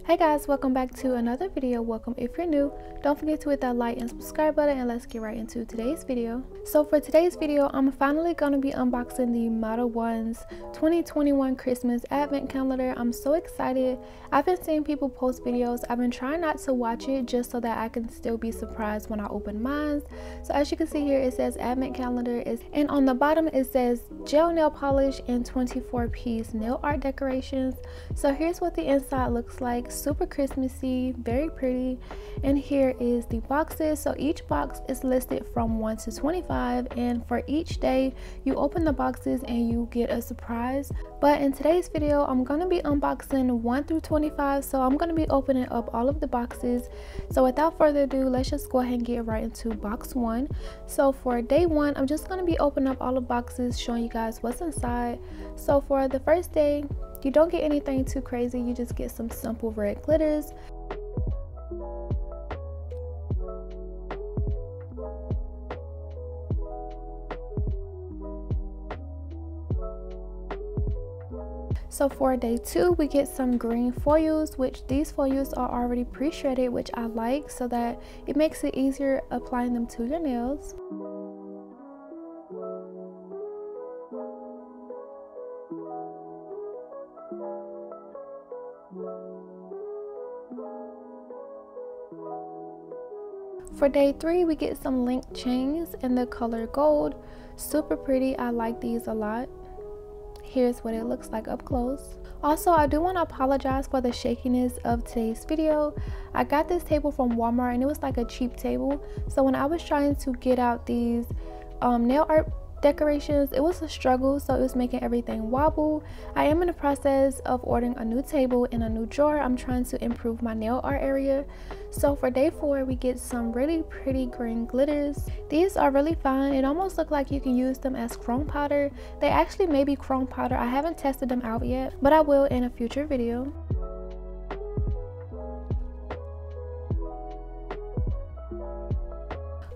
Hey guys, welcome back to another video. Welcome if you're new. Don't forget to hit that like and subscribe button, and let's get right into today's video. So for today's video, I'm finally going to be unboxing the Modelones 2021 Christmas advent calendar. I'm so excited. I've been seeing people post videos. I've been trying not to watch it just so that I can still be surprised when I open mine. So as you can see here, it says advent calendar, and on the bottom it says gel nail polish and 24-piece nail art decorations. So here's what the inside looks like. Super Christmassy, very pretty. And here is the boxes. So each box is listed from 1 to 25, and for each day you open the boxes and you get a surprise. But in today's video, I'm going to be unboxing 1 through 25, so I'm going to be opening up all of the boxes. So without further ado, let's just go ahead and get right into box 1. So for day 1, I'm just going to be opening up all the boxes, showing you guys what's inside. So for the first day, you don't get anything too crazy, you just get some simple red glitters. So for day 2, we get some green foils, which these foils are already pre-shredded, which I like, so that it makes it easier applying them to your nails. For day 3, we get some link chains in the color gold. Super pretty. I like these a lot. Here's what it looks like up close. Also, I do want to apologize for the shakiness of today's video. I got this table from Walmart and it was like a cheap table. So when I was trying to get out these nail art decorations, it was a struggle, so it was making everything wobble. I am in the process of ordering a new table and a new drawer. I'm trying to improve my nail art area. So for day 4, we get some really pretty green glitters. These are really fun. It almost looks like you can use them as chrome powder. They actually may be chrome powder. I haven't tested them out yet, but I will in a future video.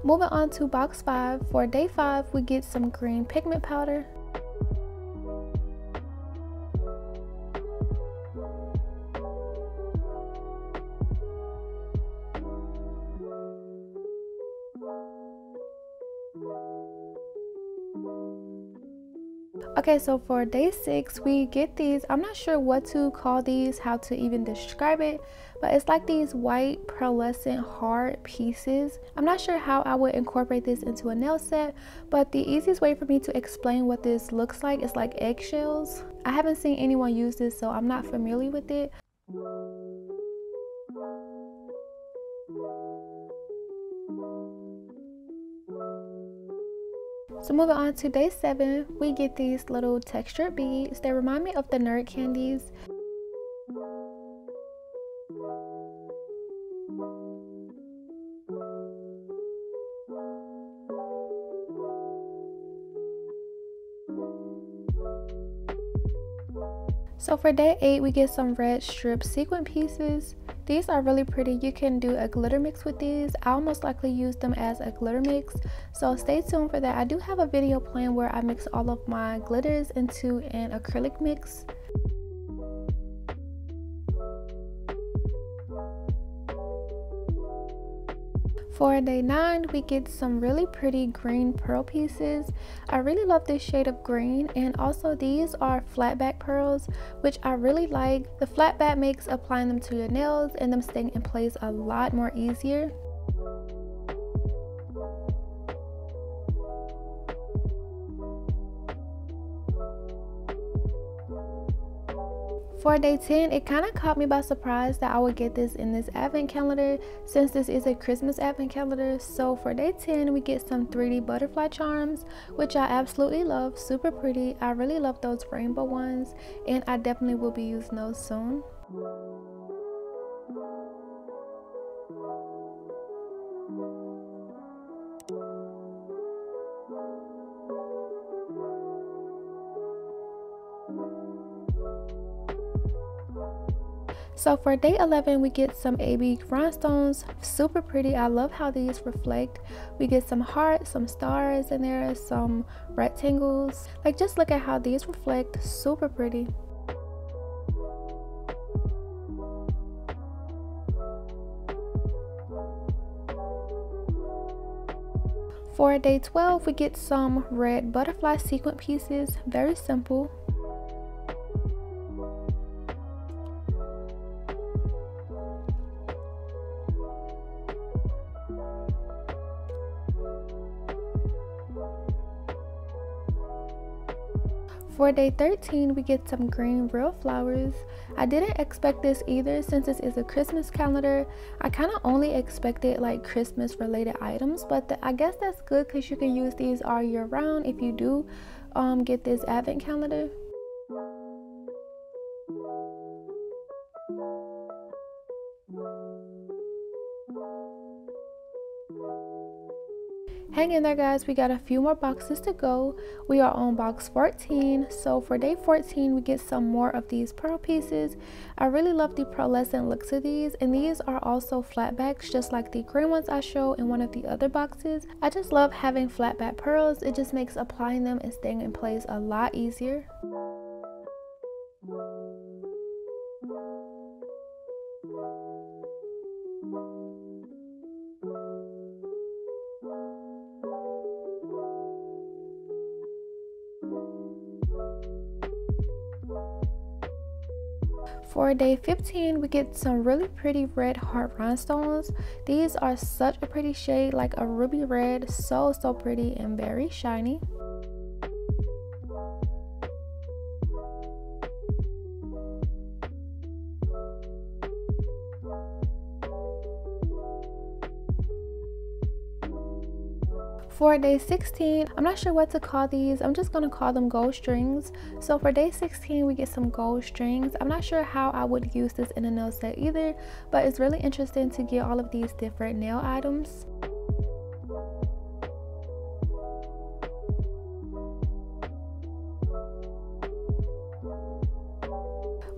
Moving on to box 5, for day 5, we get some green pigment powder. Okay, so for day 6, we get these. I'm not sure what to call these, how to even describe it, but it's like these white pearlescent hard pieces. I'm not sure how I would incorporate this into a nail set, but the easiest way for me to explain what this looks like is like eggshells. I haven't seen anyone use this, so I'm not familiar with it. So moving on to day 7, we get these little textured beads. They remind me of the nerd candies. So for day 8, we get some red strip sequin pieces. These are really pretty. You can do a glitter mix with these. I'll most likely use them as a glitter mix, so stay tuned for that. I do have a video planned where I mix all of my glitters into an acrylic mix. For day 9, we get some really pretty green pearl pieces. I really love this shade of green, and also these are flat back pearls, which I really like. The flat back makes applying them to your nails and them staying in place a lot more easier. For day 10, it kind of caught me by surprise that I would get this in this advent calendar, since this is a Christmas advent calendar. So for day 10, we get some 3D butterfly charms, which I absolutely love. Super pretty. I really love those rainbow ones, and I definitely will be using those soon. So for day 11, we get some AB rhinestones, super pretty. I love how these reflect. We get some hearts, some stars in there, some rectangles. Like, just look at how these reflect, super pretty. For day 12, we get some red butterfly sequin pieces, very simple. For day 13, we get some green real flowers. I didn't expect this either since this is a Christmas calendar. I kind of only expected like Christmas related items, but I guess that's good because you can use these all year round if you do get this advent calendar. Hang in there, guys, we got a few more boxes to go. We are on box 14. So for day 14, we get some more of these pearl pieces. I really love the pearlescent looks of these, and these are also flat backs just like the green ones I showed in one of the other boxes. I just love having flat back pearls. It just makes applying them and staying in place a lot easier. For day 15, we get some really pretty red heart rhinestones. These are such a pretty shade, like a ruby red, so pretty and very shiny. For day 16, I'm not sure what to call these. I'm just going to call them gold strings. So for day 16, we get some gold strings. I'm not sure how I would use this in a nail set either, but it's really interesting to get all of these different nail items.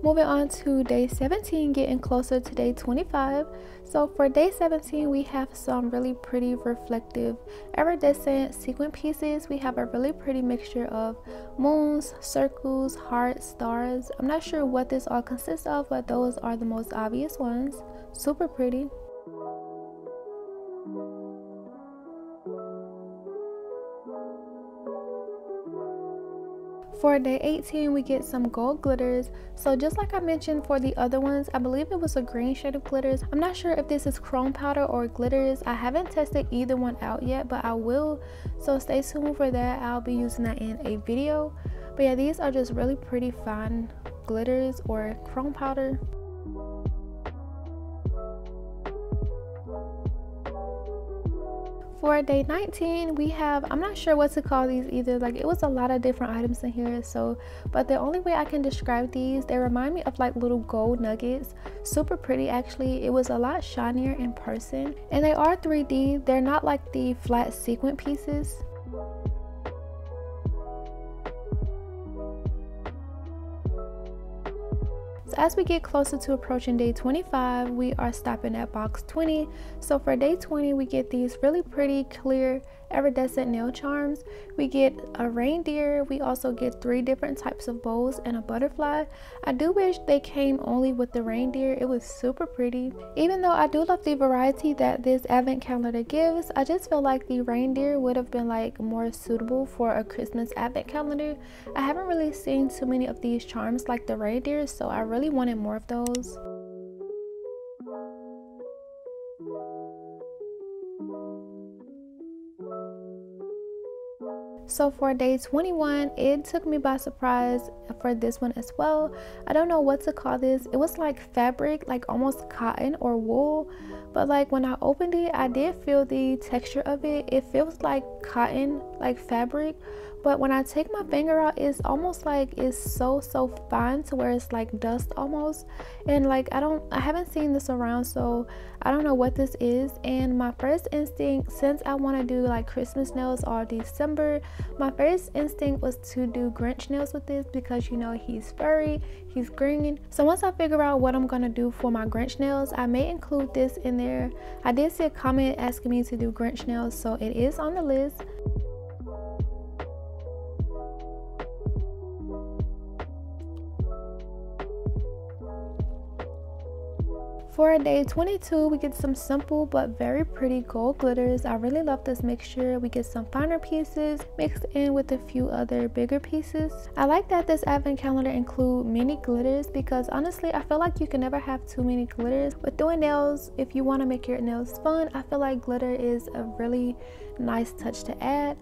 Moving on to day 17, getting closer to day 25. So for day 17, we have some really pretty reflective iridescent sequin pieces. We have a really pretty mixture of moons, circles, hearts, stars. I'm not sure what this all consists of, but those are the most obvious ones. Super pretty. For day 18, we get some gold glitters. So just like I mentioned for the other ones, I believe it was a green shade of glitters. I'm not sure if this is chrome powder or glitters. I haven't tested either one out yet, but I will. So stay tuned for that. I'll be using that in a video. But yeah, these are just really pretty fine glitters or chrome powder. For day 19, we have, I'm not sure what to call these either. Like, it was a lot of different items in here, so but the only way I can describe these, they remind me of like little gold nuggets. Super pretty actually. It was a lot shinier in person, and they are 3D. They're not like the flat sequin pieces. So as we get closer to approaching day 25, we are stopping at box 20. So for day 20, we get these really pretty clear iridescent nail charms. We get a reindeer. We also get 3 different types of bows and a butterfly. I do wish they came only with the reindeer. It was super pretty. Even though I do love the variety that this advent calendar gives, I just feel like the reindeer would have been like more suitable for a Christmas advent calendar. I haven't really seen too many of these charms like the reindeer, so I really wanted more of those. So for day 21, it took me by surprise for this one as well. I don't know what to call this. It was like fabric, like almost cotton or wool, but like when I opened it, I did feel the texture of it. It feels like cotton, like fabric, but when I take my finger out, it's almost like it's so fine to where it's like dust almost. And like I haven't seen this around, so I don't know what this is. And my first instinct, since I want to do like Christmas nails all December, my first instinct was to do Grinch nails with this because, you know, he's furry, He's green. So once I figure out what I'm gonna do for my Grinch nails, I may include this in there. I did see a comment asking me to do Grinch nails, so it is on the list. For day 22, we get some simple but very pretty gold glitters. I really love this mixture. We get some finer pieces mixed in with a few other bigger pieces. I like that this advent calendar includes many glitters because honestly, I feel like you can never have too many glitters. With doing nails, if you want to make your nails fun, I feel like glitter is a really nice touch to add.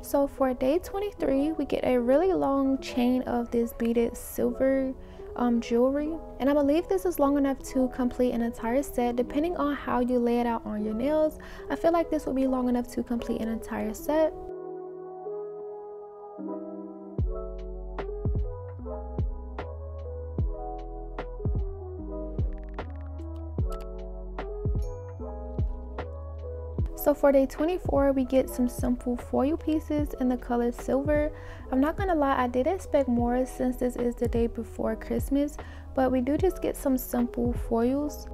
So for day 23, we get a really long chain of this beaded silver jewelry, and I believe this is long enough to complete an entire set. Depending on how you lay it out on your nails, I feel like this will be long enough to complete an entire set. So for day 24, we get some simple foil pieces in the color silver. I'm not gonna lie, I did expect more since this is the day before Christmas, but we do just get some simple foils.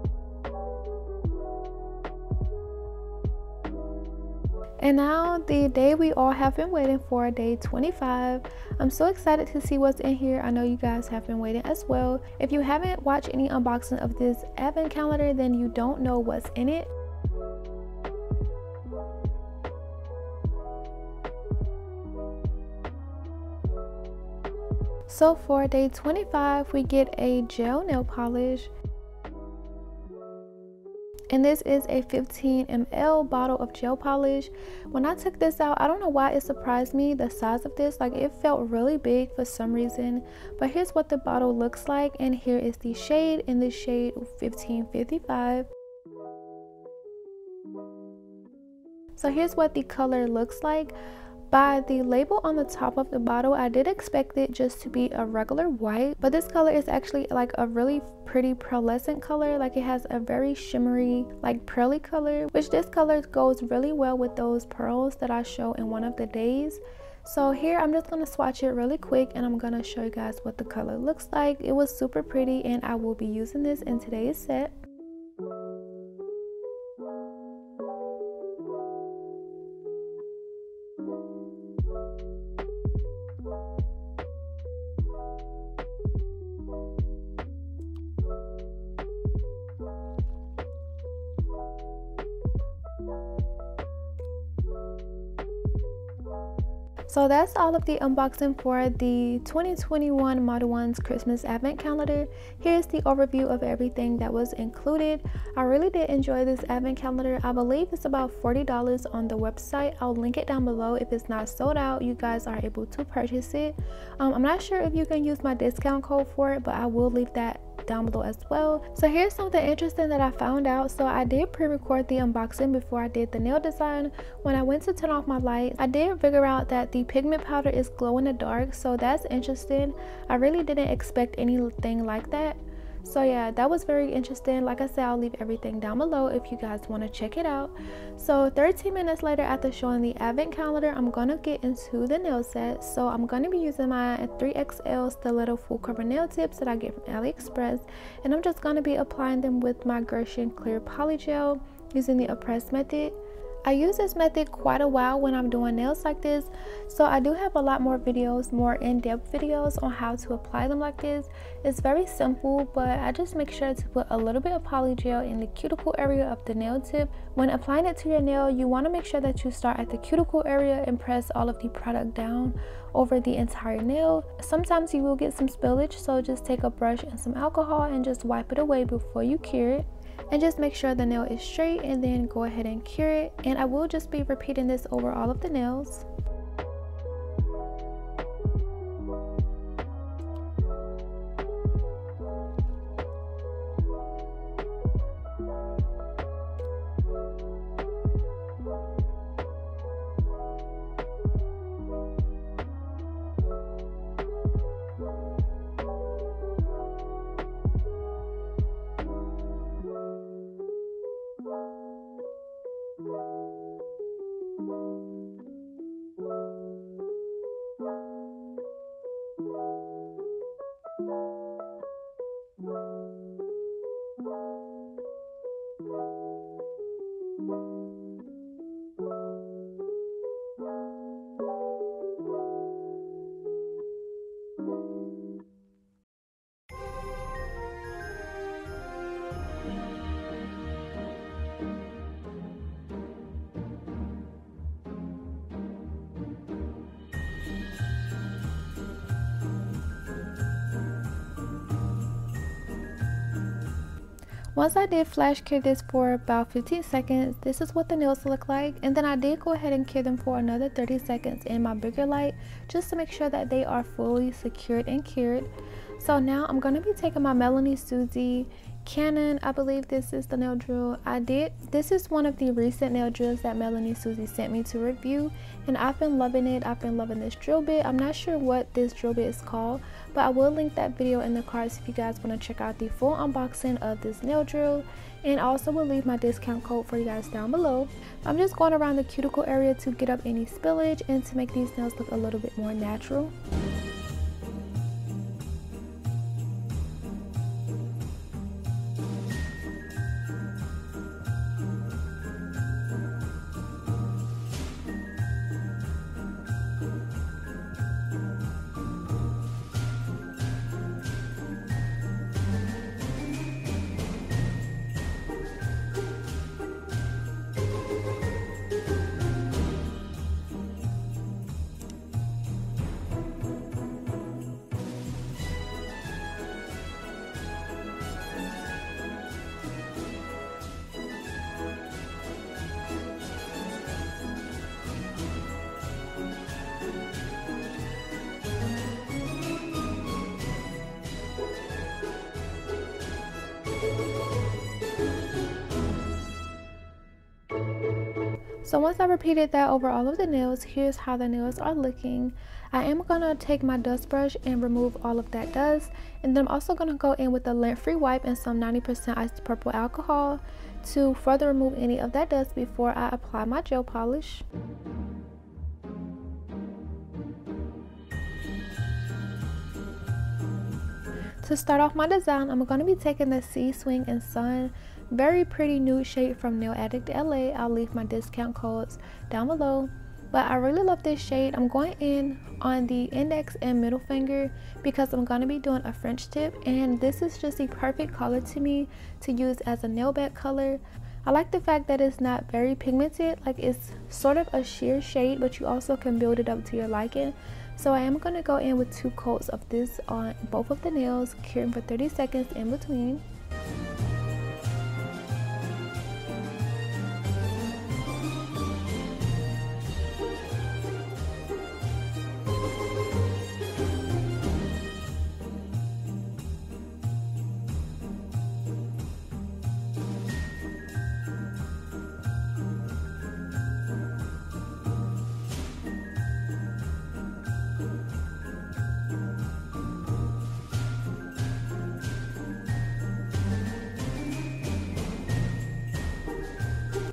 And now the day we all have been waiting for, day 25. I'm so excited to see what's in here. I know you guys have been waiting as well. If you haven't watched any unboxing of this advent calendar, then you don't know what's in it. So for day 25, we get a gel nail polish. And this is a 15 ml bottle of gel polish. When I took this out, I don't know why it surprised me, the size of this. Like, it felt really big for some reason. But here's what the bottle looks like, and here is the shade, in the shade 1555. So here's what the color looks like. By the label on the top of the bottle, I did expect it just to be a regular white, but this color is actually like a really pretty pearlescent color. Like, it has a very shimmery, like pearly color, which this color goes really well with those pearls that I show in one of the days. So here I'm just going to swatch it really quick, and I'm going to show you guys what the color looks like. It was super pretty, and I will be using this in today's set. So that's all of the unboxing for the 2021 Modelones Christmas Advent Calendar. Here's the overview of everything that was included. I really did enjoy this Advent Calendar. I believe it's about $40 on the website. I'll link it down below. If it's not sold out, you guys are able to purchase it. I'm not sure if you can use my discount code for it, but I will leave that down below as well. So here's something interesting that I found out. So I did pre-record the unboxing before I did the nail design. When I went to turn off my lights, I did figure out that the pigment powder is glow in the dark, so that's interesting. I really didn't expect anything like that. So yeah, that was very interesting. Like I said, I'll leave everything down below if you guys want to check it out. So 13 minutes later, after showing the advent calendar, I'm gonna get into the nail set. So I'm gonna be using my 3XL stiletto full cover nail tips that I get from AliExpress, and I'm just gonna be applying them with my Gershon clear poly gel using the apres method. I use this method quite a while when I'm doing nails like this, so I do have a lot more videos, more in-depth videos on how to apply them like this. It's very simple, but I just make sure to put a little bit of poly gel in the cuticle area of the nail tip. When applying it to your nail, you want to make sure that you start at the cuticle area and press all of the product down over the entire nail. Sometimes you will get some spillage, so just take a brush and some alcohol and just wipe it away before you cure it. And just make sure the nail is straight, and then go ahead and cure it. And I will just be repeating this over all of the nails. Once I did flash cure this for about 15 seconds, this is what the nails look like, and then I did go ahead and cure them for another 30 seconds in my bigger light just to make sure that they are fully secured and cured. So now I'm going to be taking my 𝚙𝚚𝚘𝚗𝚍 Canon, I believe this is the nail drill. This is one of the recent nail drills that 𝚙𝚚𝚘𝚗𝚍 sent me to review, and I've been loving it. I've been loving this drill bit. I'm not sure what this drill bit is called, but I will link that video in the cards if you guys want to check out the full unboxing of this nail drill, and I also will leave my discount code for you guys down below. I'm just going around the cuticle area to get up any spillage and to make these nails look a little bit more natural. So once I repeated that over all of the nails, here's how the nails are looking. I am going to take my dust brush and remove all of that dust, and then I'm also going to go in with a lint-free wipe and some 90% isopropyl alcohol to further remove any of that dust before I apply my gel polish. To start off my design, I'm going to be taking the Sea Swing and Sun very pretty nude shade from Nail Addict LA. I'll leave my discount codes down below, but I really love this shade. I'm going in on the index and middle finger because I'm going to be doing a French tip, and this is just the perfect color to me to use as a nail bed color. I like the fact that it's not very pigmented, like it's sort of a sheer shade, but you also can build it up to your liking. So I am going to go in with 2 coats of this on both of the nails, curing for 30 seconds in between.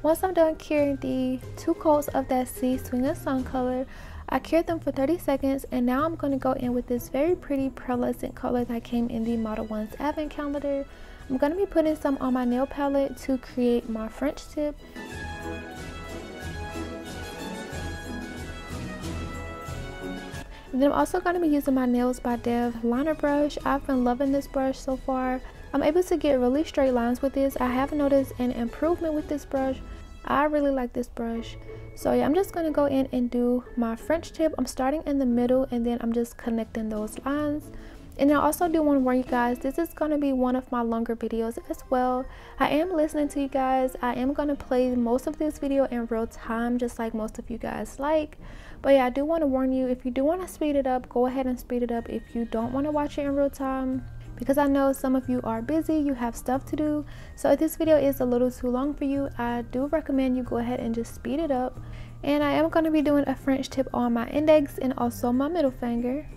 Once I'm done curing the 2 coats of that Sea Swing and Sun color, I cured them for 30 seconds, and now I'm going to go in with this very pretty pearlescent color that came in the Modelones advent calendar. I'm going to be putting some on my nail palette to create my French tip. And then I'm also going to be using my Nails by Dev liner brush. I've been loving this brush so far. I'm able to get really straight lines with this. I have noticed an improvement with this brush. I really like this brush. So yeah, I'm just going to go in and do my French tip. I'm starting in the middle, and then I'm just connecting those lines. And I also do want to warn you guys, this is going to be one of my longer videos as well. I am listening to you guys. I am going to play most of this video in real time, just like most of you guys like. But yeah, I do want to warn you, if you do want to speed it up, go ahead and speed it up. If you don't want to watch it in real time, because I know some of you are busy, you have stuff to do. So if this video is a little too long for you, I do recommend you go ahead and just speed it up. And I am going to be doing a French tip on my index and also my middle finger.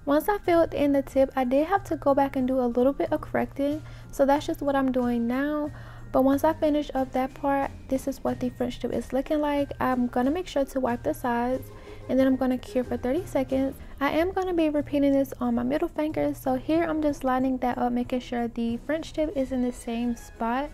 Once I filled in the tip, I did have to go back and do a little bit of correcting, so that's just what I'm doing now. But once I finish up that part, this is what the French tip is looking like. I'm gonna make sure to wipe the sides, and then I'm gonna cure for 30 seconds. I am gonna be repeating this on my middle finger, so here I'm just lining that up, making sure the French tip is in the same spot,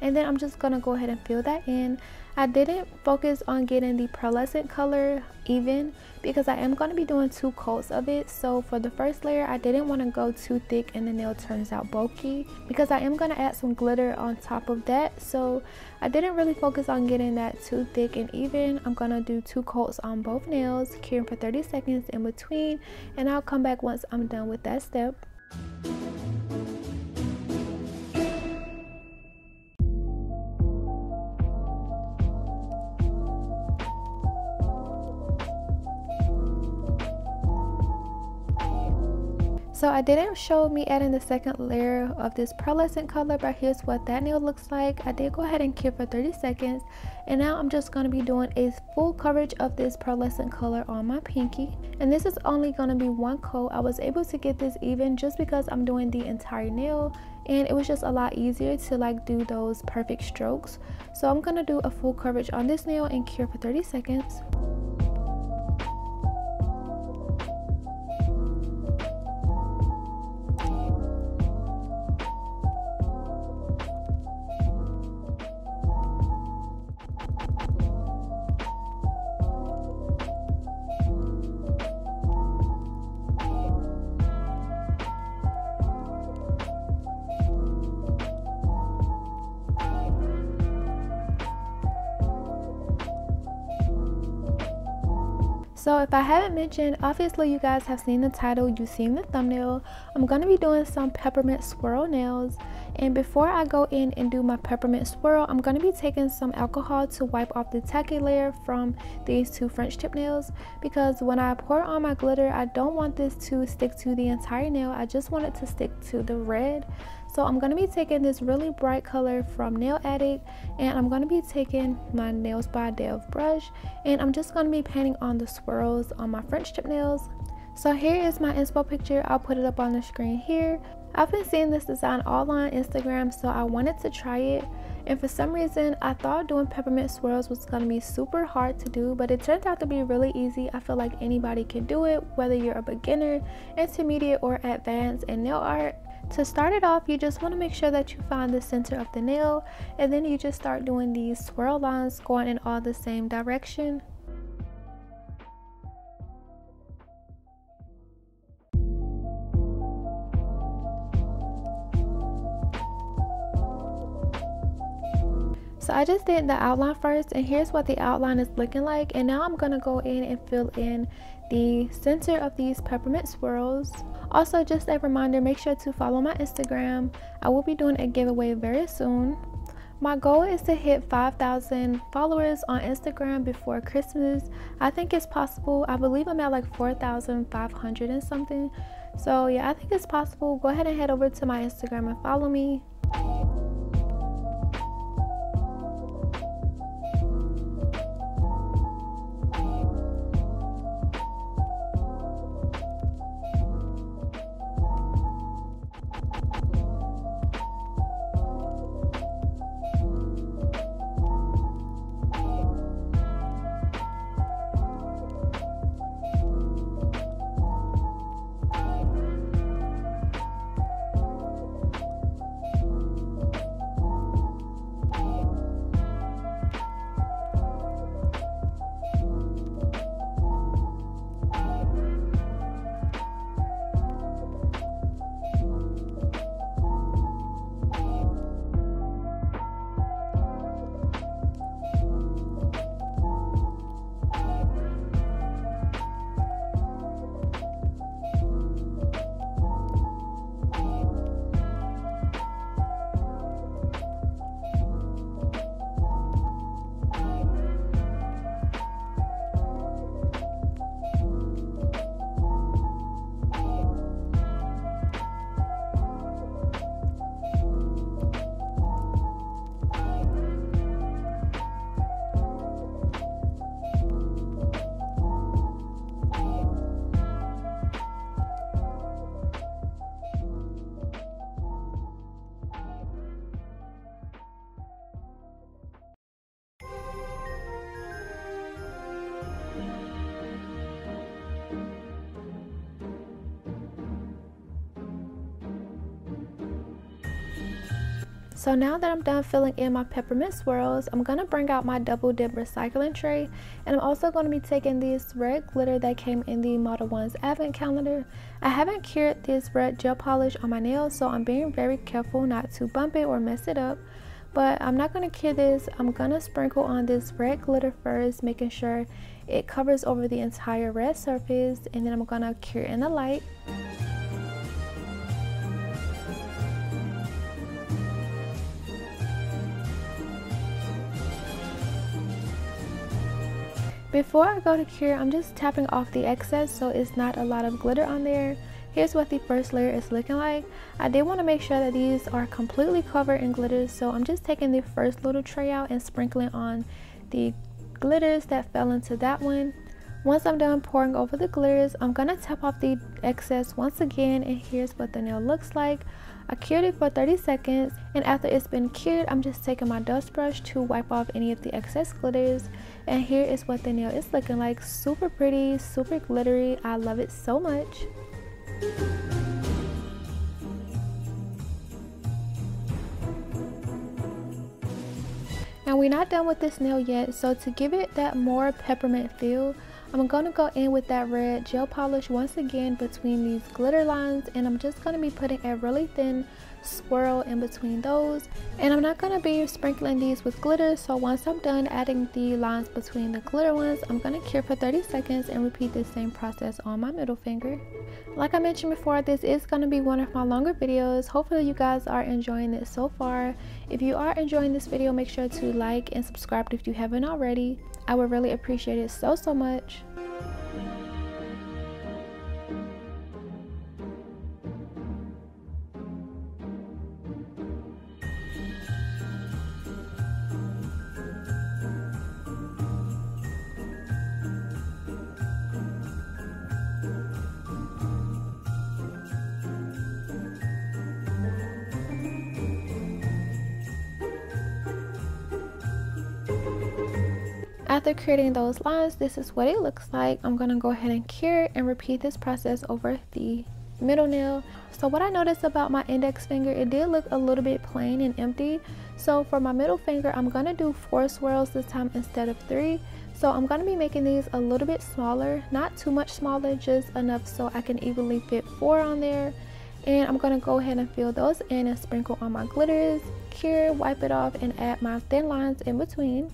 and then I'm just gonna go ahead and fill that in. I didn't focus on getting the pearlescent color even because I am going to be doing 2 coats of it. So for the first layer, I didn't want to go too thick and the nail turns out bulky because I am going to add some glitter on top of that. So I didn't really focus on getting that too thick and even. I'm going to do 2 coats on both nails, curing for 30 seconds in between, and I'll come back once I'm done with that step. So I didn't show me adding the second layer of this pearlescent color, but here's what that nail looks like. I did go ahead and cure for 30 seconds, and now I'm just going to be doing a full coverage of this pearlescent color on my pinky. And this is only going to be 1 coat. I was able to get this even just because I'm doing the entire nail, and it was just a lot easier to like do those perfect strokes. So I'm going to do a full coverage on this nail and cure for 30 seconds. So if I haven't mentioned, obviously you guys have seen the title, you've seen the thumbnail. I'm going to be doing some peppermint swirl nails, and before I go in and do my peppermint swirl, I'm going to be taking some alcohol to wipe off the tacky layer from these 2 French tip nails, because when I pour on my glitter, I don't want this to stick to the entire nail. I just want it to stick to the red. So I'm going to be taking this really bright color from Nail Addict, and I'm going to be taking my Nails by Dev brush, and I'm just going to be painting on the swirls on my French tip nails. So here is my inspo picture. I'll put it up on the screen here. I've been seeing this design all on Instagram, so I wanted to try it. And for some reason, I thought doing peppermint swirls was going to be super hard to do, but it turned out to be really easy. I feel like anybody can do it, whether you're a beginner, intermediate, or advanced in nail art. To start it off, you just want to make sure that you find the center of the nail, and then you just start doing these swirl lines going in all the same direction. So I just did the outline first, and here's what the outline is looking like. And now I'm going to go in and fill in the center of these peppermint swirls. Also, just a reminder, make sure to follow my Instagram. I will be doing a giveaway very soon. My goal is to hit 5,000 followers on Instagram before Christmas. I think it's possible. I believe I'm at like 4,500 and something. So yeah, I think it's possible. Go ahead and head over to my Instagram and follow me. So now that I'm done filling in my peppermint swirls, I'm going to bring out my double dip recycling tray, and I'm also going to be taking this red glitter that came in the Modelones advent calendar. I haven't cured this red gel polish on my nails, so I'm being very careful not to bump it or mess it up. But I'm not going to cure this. I'm going to sprinkle on this red glitter first, making sure it covers over the entire red surface, and then I'm going to cure in the light. Before I go to cure, I'm just tapping off the excess so it's not a lot of glitter on there. Here's what the first layer is looking like. I did want to make sure that these are completely covered in glitters, so I'm just taking the first little tray out and sprinkling on the glitters that fell into that one. Once I'm done pouring over the glitters, I'm going to tap off the excess once again, and here's what the nail looks like. I cured it for 30 seconds, and after it's been cured, I'm just taking my dust brush to wipe off any of the excess glitters. And here is what the nail is looking like. Super pretty, super glittery. I love it so much. Now we're not done with this nail yet, so to give it that more peppermint feel, I'm going to go in with that red gel polish once again between these glitter lines, and I'm just going to be putting a really thin swirl in between those. And I'm not going to be sprinkling these with glitter, so once I'm done adding the lines between the glitter ones, I'm going to cure for 30 seconds and repeat the same process on my middle finger. Like I mentioned before, this is going to be one of my longer videos. Hopefully you guys are enjoying it so far. If you are enjoying this video, make sure to like and subscribe if you haven't already. I would really appreciate it so much. After creating those lines, this is what it looks like. I'm going to go ahead and cure and repeat this process over the middle nail. So what I noticed about my index finger, it did look a little bit plain and empty. So for my middle finger, I'm going to do 4 swirls this time instead of 3. So I'm going to be making these a little bit smaller, not too much smaller, just enough so I can evenly fit 4 on there. And I'm going to go ahead and fill those in and sprinkle on my glitters, cure, wipe it off, and add my thin lines in between.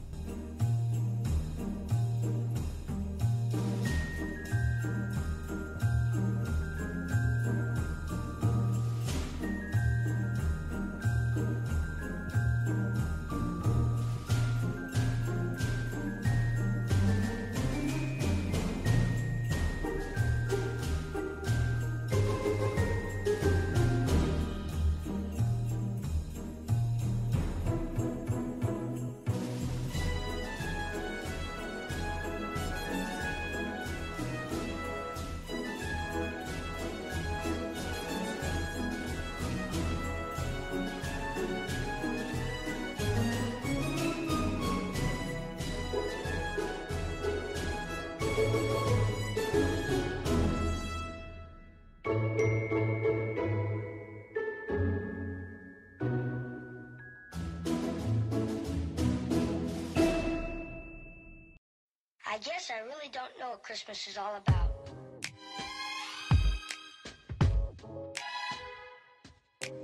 I guess I really don't know what Christmas is all about. Isn't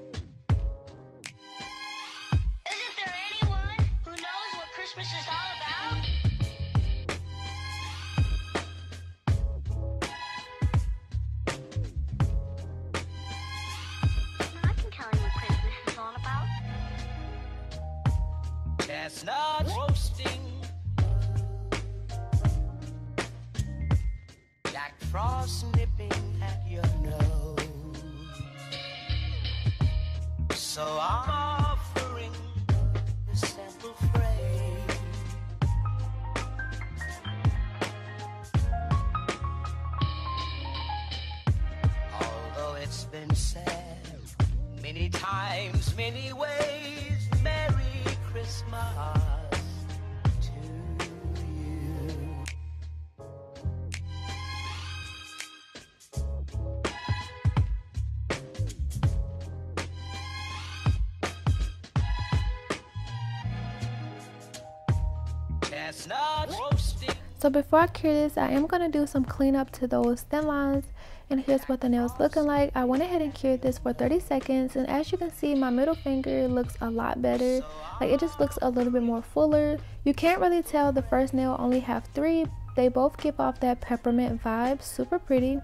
there anyone who knows what Christmas is all about? I can tell you what Christmas is all about. Chestnuts roasting, Jack Frost nipping at your nose. So I'm offering this simple phrase. Although it's been said many times, many ways, Merry Christmas to you. chestnut roasting. So before I cure this, I am going to do some cleanup to those thin lines. And here's what the nail is looking like. I went ahead and cured this for 30 seconds. And as you can see, my middle finger looks a lot better. Like, it just looks a little bit more fuller. You can't really tell the first nail only have 3. They both give off that peppermint vibe. Super pretty.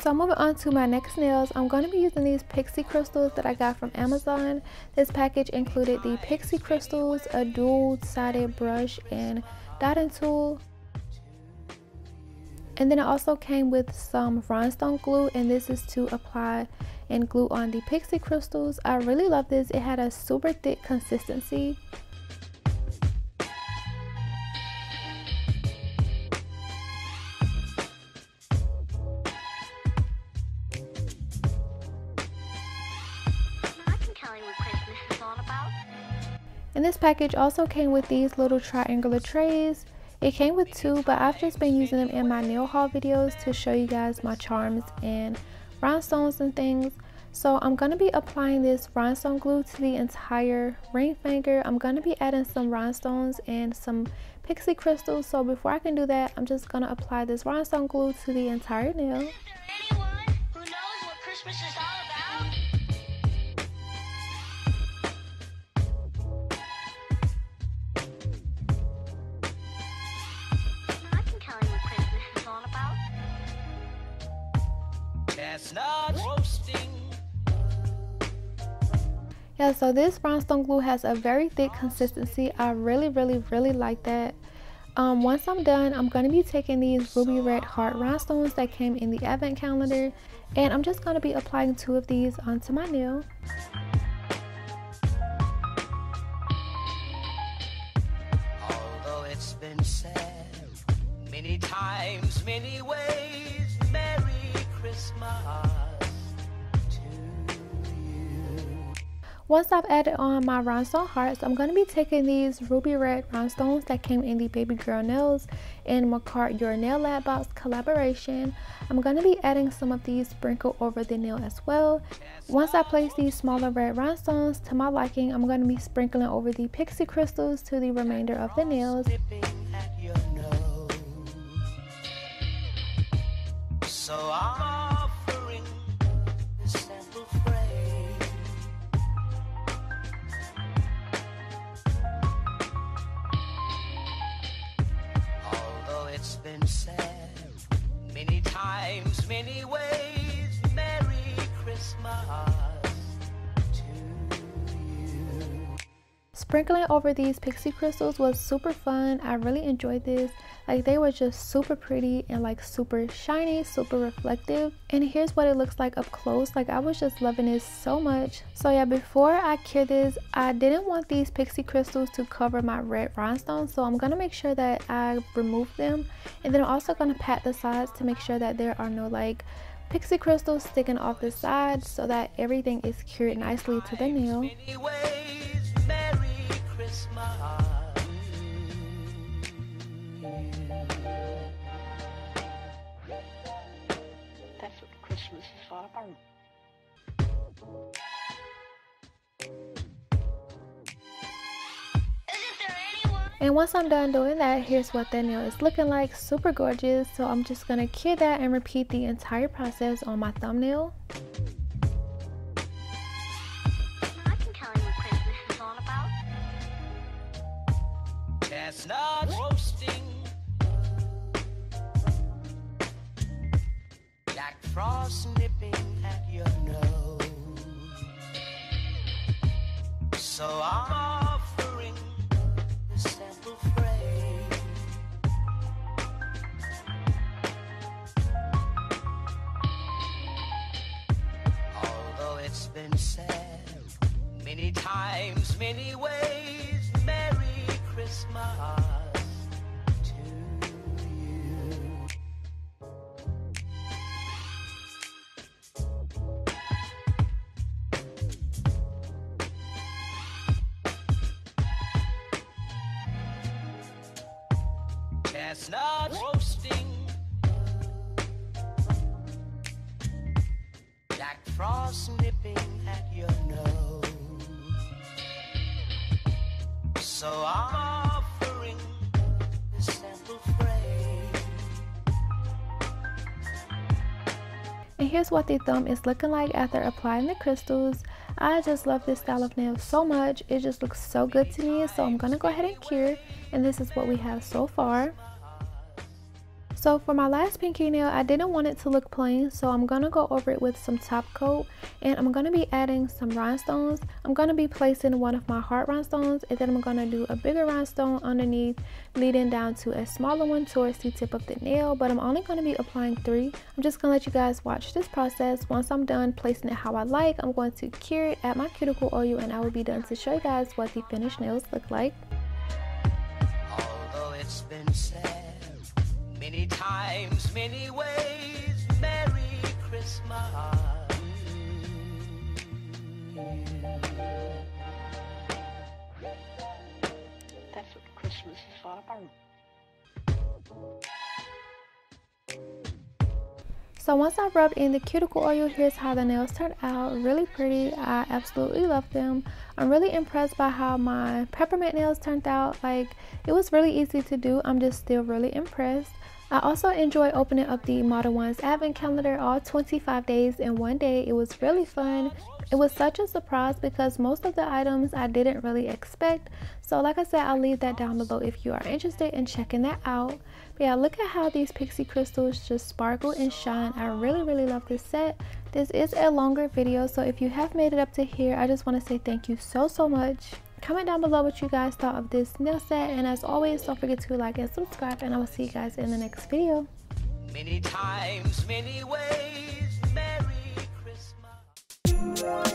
So moving on to my next nails, I'm going to be using these pixie crystals that I got from Amazon. This package included the pixie crystals, a dual-sided brush, and dotting tool. And then it also came with some rhinestone glue, and this is to apply and glue on the pixie crystals. I really love this. It had a super thick consistency. And this package also came with these little triangular trays. It came with 2, but I've just been using them in my nail haul videos to show you guys my charms and rhinestones and things. So I'm going to be applying this rhinestone glue to the entire ring finger. I'm going to be adding some rhinestones and some pixie crystals. So before I can do that, I'm just going to apply this rhinestone glue to the entire nail. Is there anyone who knows what Christmas is all about? I can tell you what Christmas is all about. Chestnut roasting. Yeah, so this rhinestone glue has a very thick consistency. I really like that. Once I'm done, I'm going to be taking these ruby red heart rhinestones that came in the advent calendar, and I'm just going to be applying 2 of these onto my nail. Although it's been said many times, many ways, Merry Christmas to you. Once I've added on my rhinestone hearts, I'm going to be taking these ruby red rhinestones that came in the Baby Girl Nails and Macart Your Nail Lab Box collaboration. I'm going to be adding some of these sprinkled over the nail as well. Once I place these smaller red rhinestones to my liking, I'm going to be sprinkling over the pixie crystals to the remainder of the nails. So I'm offering this simple phrase. Although it's been said many times, many ways, Merry Christmas to you. Sprinkling over these pixie crystals was super fun. I really enjoyed this. Like, they were just super pretty and like super shiny, super reflective. And here's what it looks like up close. Like, I was just loving this so much. So yeah, before I cure this, I didn't want these pixie crystals to cover my red rhinestones, so I'm gonna make sure that I remove them. And then I'm also gonna pat the sides to make sure that there are no like pixie crystals sticking off the sides, so that everything is cured nicely to the nail. Many ways, Merry Christmas. That's what Christmas is all about. Isn't there anyone? And once I'm done doing that, here's what that nail is looking like. Super gorgeous. So I'm just gonna cure that and repeat the entire process on my thumbnail. I can tell you what Christmas is all about. Chestnut roasting. Jack Frost nipping at your nose. So I'm offering this simple phrase. Although it's been said many times, many ways, Merry Christmas to you. Chestnut roasting. Jack Frost nipping at your nose. So I'm offering this And here's what the thumb is looking like after applying the crystals. I just love this style of nail so much. It just looks so good to me. So I'm gonna go ahead and cure, and this is what we have so far. So for my last pinky nail, I didn't want it to look plain, so I'm gonna go over it with some top coat, and I'm gonna be adding some rhinestones. I'm gonna be placing one of my heart rhinestones, and then I'm gonna do a bigger rhinestone underneath, leading down to a smaller one towards the tip of the nail, but I'm only gonna be applying 3. I'm just gonna let you guys watch this process. Once I'm done placing it how I like, I'm going to cure it, add my cuticle oil, and I will be done to show you guys what the finished nails look like. Although it's been said many times, many ways, Merry Christmas. That's what Christmas is all about. So once I rubbed in the cuticle oil, here's how the nails turned out. Really pretty. I absolutely love them. I'm really impressed by how my peppermint nails turned out. Like, it was really easy to do. I'm just still really impressed. I also enjoy opening up the Modelones advent calendar, all 25 days in one day. It was really fun. It was such a surprise because most of the items I didn't really expect. So like I said, I'll leave that down below if you are interested in checking that out. But yeah, look at how these pixie crystals just sparkle and shine. I really love this set. This is a longer video, so if you have made it up to here, I just want to say thank you so much. Comment down below what you guys thought of this nail set, and as always, don't forget to like and subscribe, and I will see you guys in the next video. Many times, many ways, Merry Christmas.